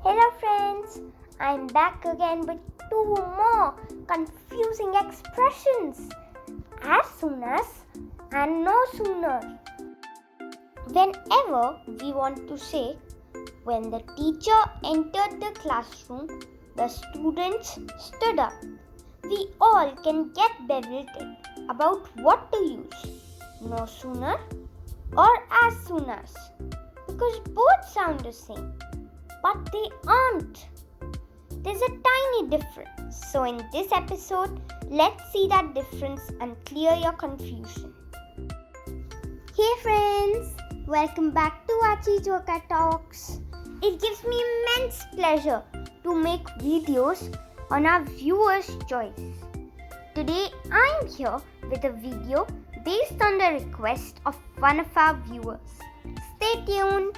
Hello friends, I'm back again with two more confusing expressions. As soon as and no sooner. Whenever we want to say, when the teacher entered the classroom, the students stood up. We all can get bewildered about what to use, no sooner or as soon as, because both sound the same. But they aren't. There's a tiny difference. So in this episode, let's see that difference and clear your confusion. Hey friends, welcome back to Vachi's Vocatalks. It gives me immense pleasure to make videos on our viewers' choice. Today I'm here with a video based on the request of one of our viewers. Stay tuned.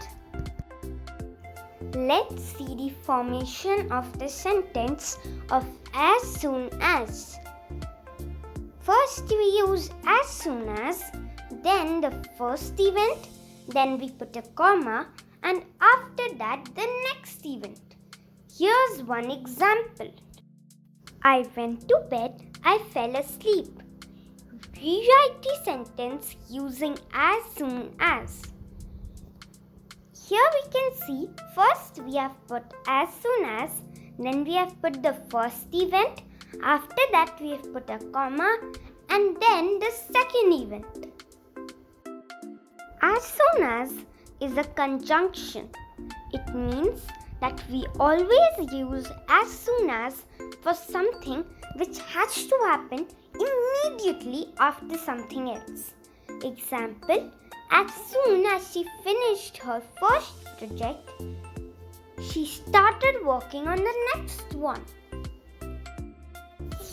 Let's see the formation of the sentence of as soon as. First we use as soon as, then the first event, then we put a comma, and after that the next event. Here's one example. I went to bed, I fell asleep. Rewrite the sentence using as soon as. Here we can see, first we have put as soon as, then we have put the first event, after that we have put a comma, and then the second event. As soon as is a conjunction. It means that we always use as soon as for something which has to happen immediately after something else. Example, as soon as she finished her first project, she started working on the next one.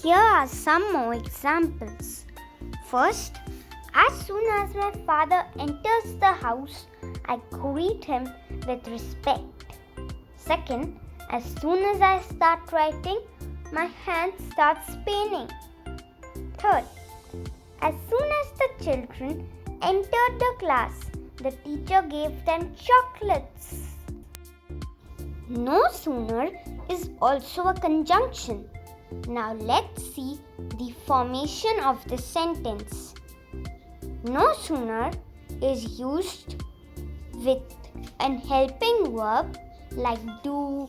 Here are some more examples. First, as soon as my father enters the house, I greet him with respect. Second, as soon as I start writing, my hand starts paining. Third, as soon as the children entered the class, the teacher gave them chocolates. No sooner is also a conjunction. Now let's see the formation of the sentence. No sooner is used with an helping verb like do,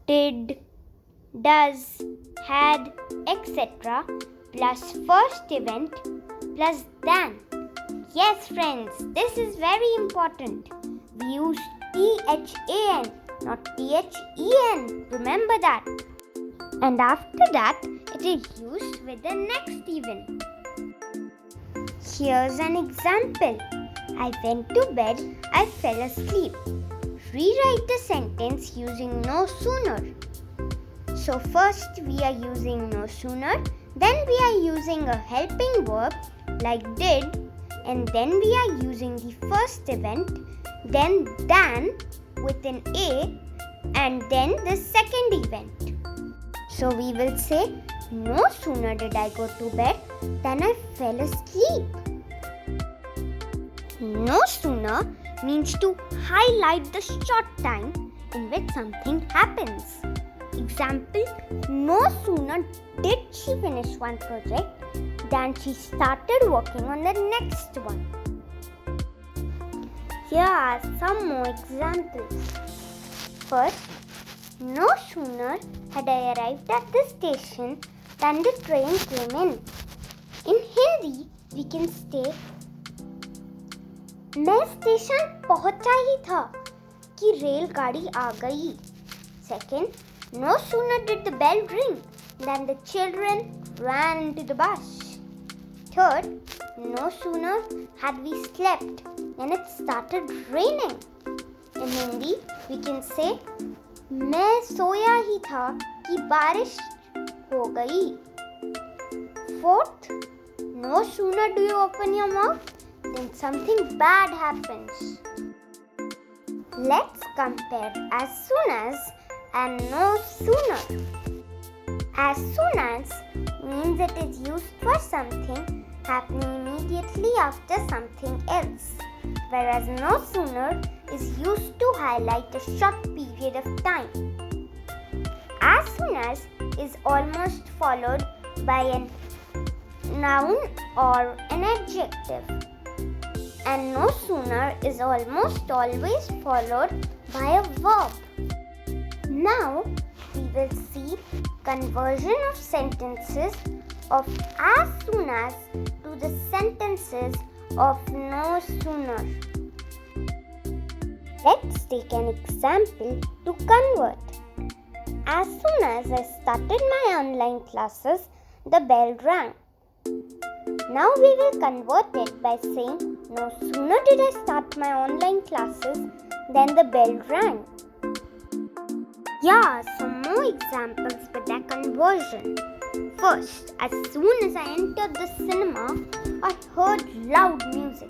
did, does, had, etc. plus first event plus than. Yes friends, this is very important. We use THAN, not THEN. Remember that. And after that, it is used with the next event. Here's an example. I went to bed, I fell asleep. Rewrite the sentence using no sooner. So first we are using no sooner, then we are using a helping verb like did, and then we are using the first event, then than with an A, and then the second event. So we will say, no sooner did I go to bed than I fell asleep. No sooner means to highlight the short time in which something happens. Example, no sooner did she finish one project than she started working on the next one. Here are some more examples. First, no sooner had I arrived at the station than the train came in. In Hindi, we can say, मैं station पहुंचा ही था कि रेलगाड़ी आ गई. Second, no sooner did the bell ring than the children ran into the bus. Third, no sooner had we slept than it started raining. In Hindi, we can say, मैं सोया ही था कि बारिश हो गई. Fourth, no sooner do you open your mouth then something bad happens. Let's compare as soon as and no sooner. As soon as means it is used for something happening immediately after something else. whereas no sooner is used to highlight a short period of time. As soon as is almost followed by a noun or an adjective, and no sooner is almost always followed by a verb. Now we will see conversion of sentences of as soon as to the sentences of no sooner. Let's take an example to convert. As soon as I started my online classes, the bell rang. Now we will convert it by saying, no sooner did I start my online classes than the bell rang. Here are some more examples for their conversion. First, as soon as I entered the cinema, I heard loud music.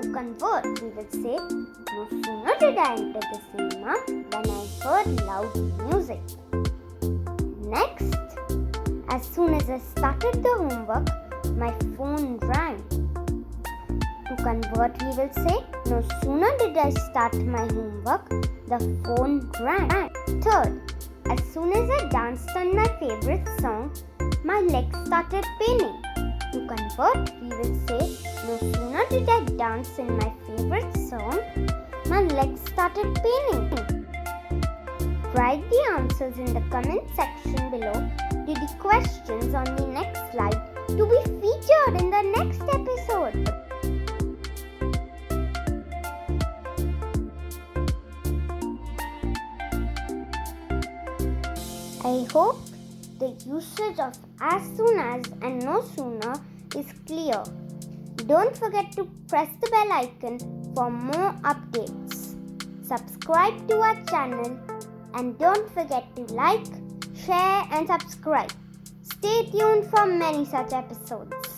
To convert, we will say, no sooner did I enter the cinema than I heard loud music. Next, as soon as I started the homework, my phone rang. To convert, we will say, no sooner did I start my homework, the phone rang. Third, as soon as I danced on my favorite song, my legs started paining. To convert, we will say, no sooner did I dance in my favorite song, my legs started paining. Write the answers in the comment section below to the questions on the next slide to be featured in the next episode. I hope the usage of as soon as and no sooner is clear. Don't forget to press the bell icon for more updates. Subscribe to our channel and don't forget to like, share and subscribe. Stay tuned for many such episodes.